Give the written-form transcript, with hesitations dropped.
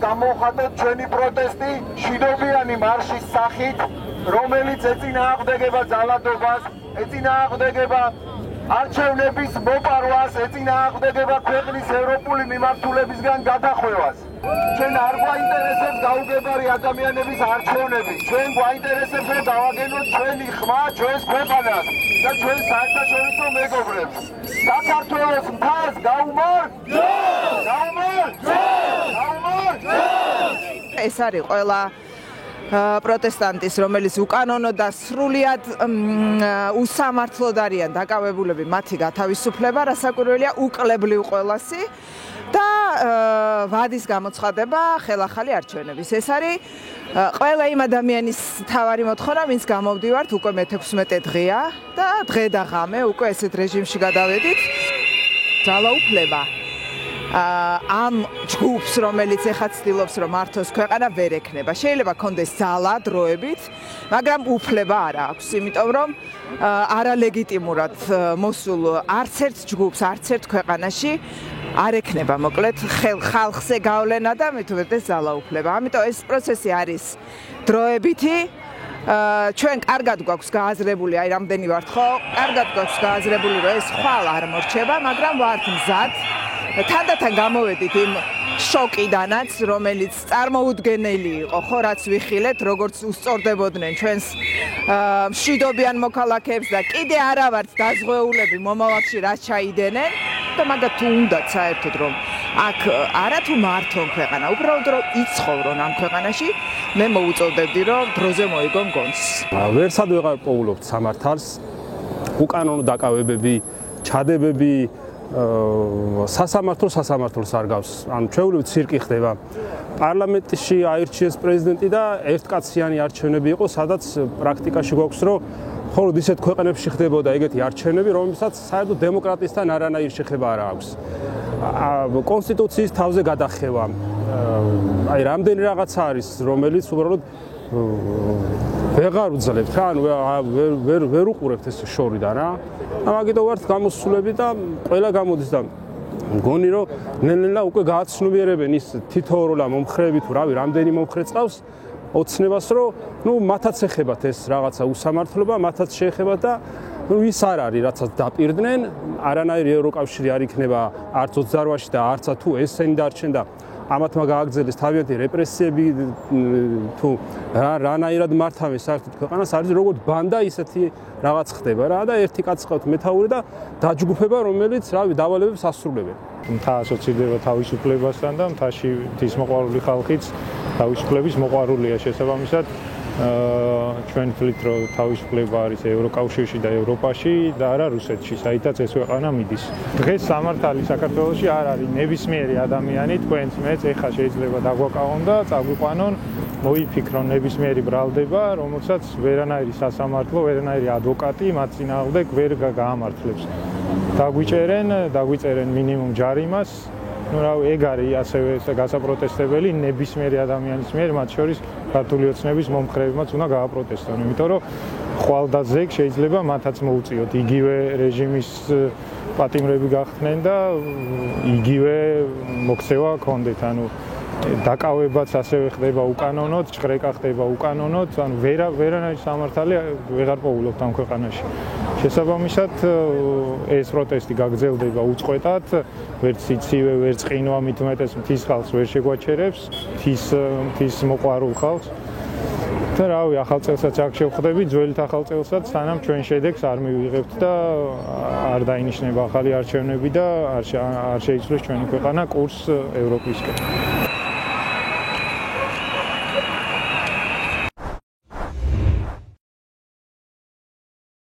გამოხატოთ ჩვენი პროტესტი მშვიდობიანი მარშის სახით, რომელიც ეწინააღმდეგება ძალადობას, ეწინააღმდეგება არჩევნების მოპარვას, ეწინააღმდეგება ქვეყნის ევროპული მიმართულებისგან გადახვევას. ჩვენ არ გვაინტერესებს გაუგებარი ადამიანების არჩევნები. ჩვენ გვაინტერესებს რომ დავაგენოთ ჩვენი ხმა ჩვენს ქვეყანას და ჩვენ საერთაშორისო მეგობრებს. საქართველოს მთას გაუმართ! გაუმართ! გაუმართ! ეს არის ყველა პროტესტანტის, რომელიც უკანონო და სრულიად უსამართლოდ არიან დაკავებულები მათი გათავისუფლება, რასაკვირველია უკლებლივ ყველასი და ვადის გამოცხადება ხელახალი არჩევნების. ეს არის ყველა იმ ადამიანის თავარი მოთხოვნა, ვინც გამოვდივართ უკვე მე-16 დღეა და დღე და ღამე უკვე ესეთ რეჟიმში გადავედით. ძალაუფლება ამ ჯგუფს, რომელიც ეხლა ცდილობს რომ მართოს ქვეყანა, ვერ ექნება. შეიძლება კონდეს ძალა დროებით, მაგრამ უფლება არ აქვს, იმიტომ რომ არალეგიტიმურად მოსულ არც ერთ ჯგუფს, არც ერთ ქვეყანაში არ ექნება მოკლედ ხალხზე გავლენა და მით უმეტეს ძალაუფლება. ამიტომ ეს პროცესი არის დროებითი. ჩვენ კარგად გვაქვს გააზრებული, აი რამდენი ვართ ხო? კარგად გვაქვს გააზრებული, რომ ეს ხვალ არ მორჩება, მაგრამ ვართ მზად. თანდათან გამოვედით იმ შოკიდანაც, რომელიც წარმოუდგენელი იყო, ხო, რაც ვიხილეთ, როგორც უსწორდებოდნენ ჩვენს მშვიდობიან მოქალაქეებს და კიდე არა ვართ დაზღვეულები მომავალში რაც ჩაიდენენ და მაგათ თუ უნდათ საერთოდ რომ აქ არა თუ მართონ ქვეყანა, უბრალოდ რომ იცხოვრონ ამ ქვეყანაში, მე მოუწოდებდი რომ დროზე მოიგონ გონს. ვერსად ვეღარ პოულობთ სამართალს, უკანონო დაკავებები, ჩადებები სასამართლოს არ გავს. ანუ ჩვეულებრივ ცირკი ხდება. პარლამენტში აირჩიეს პრეზიდენტი და ერთკაციანი არჩევნები იყო, სადაც პრაქტიკაში გვაქვს, რომ მხოლოდ ისეთ ქვეყნებში ხდებოდა ეგეთი არჩევნები, რომელსაც საერთოდ დემოკრატიასთან არანაირი შეხება არ აქვს. კონსტიტუციის თავზე გადახევა. აი რამდენი რაღაცა არის, რომელიც უბრალოდ ვეღარ უძლებთ რა, ანუ ვერ უყურებთ ეს შორიდან რა. ამიტომ ვართ გამოსულები და ყველა გამოდის და მგონი რომ ნელ-ნელა უკვე გააცნობიერებენ ის თითოეულა მომხრეები თუ რავი რამდენი მომხრე წავს ოცნებას რომ ნუ მათაც ეხებათ ეს რაღაცა უსამართლობა, მათაც შეეხებათ და ნუ ის არ არის რაცაც დაპირდნენ, არანაირი ევროკავშირი არ იქნება არც 28-ში და არც თუ ესენი დარჩენ და ამათმა გააგრძელეს თავიანთი რეპრესიები თუ რანაირად მართავენ საერთოდ ქვეყანას არის როგორც ბანდა ისეთი რაღაც ხდება რა და ერთი კაცი ყავთ მეთაური და დაჯგუფება რომელიც რავი დავალებებს ასრულებენ. მთა ასოცირდება თავისუფლებასთან და მთაში მთის მოყვარული ხალხიც თავისუფლების მოყვარულია შესაბამისად ჩვენ ვთვლით რომ თავისუფლება არის ევროკავშირში და ევროპაში და არა რუსეთში, საიდანაც ეს ქვეყანა მიდის. დღეს სამართალი საქართველოში არ არის ნებისმიერი ადამიანი, თქვენც მეც ეხლა შეიძლება დაგვაკავონ და წაგვიყვანონ, მოიფიქრონ ნებისმიერი ბრალდება, რომელსაც ვერანაირი სასამართლო, ვერანაირი ადვოკატი მათ წინააღმდეგ ვერ გაამართლებს. დაგვიწერენ მინიმუმ ჯარიმას. Ну, რავი, ეგ არის ასევე გასაპროტესტებელი ნებისმიერი ადამიანის მიერ, მათ შორის ქართული ოცნების მომხრეებმაც უნდა გააპროტესტონ, იმიტომ რომ ხვალდაზეგ შეიძლება მათაც მოუწიოთ იგივე რეჟიმის პატიმრები გახდნენ და იგივე მოქცევა ჰქონდეთ, ანუ დაკავებაც ასევე ხდება უკანონოდ, ჭყრეკა ხდება უკანონოდ, ანუ ვერანაირი სამართალი ვეღარ პოულობთ ამ ქვეყანაში. შესაბამისად ეს პროტესტი გაგრძელდება უწყვეტად, ვერც იცივე, ვერც ყინვა მით უმეტეს მთის ხალხს ვერ შეგვაჩერებს, მთის მოყვარულ ხალხს. და რავი, ახალ წელსაც აქ შევხვდები, ძველით ახალ წელსაც, სანამ ჩვენ შედეგს არ მივიღებთ და არ დაინიშნება ახალი არჩევნები და არ შეიცვლეს ჩვენი ქვეყანა კურსს ევროპისკენ.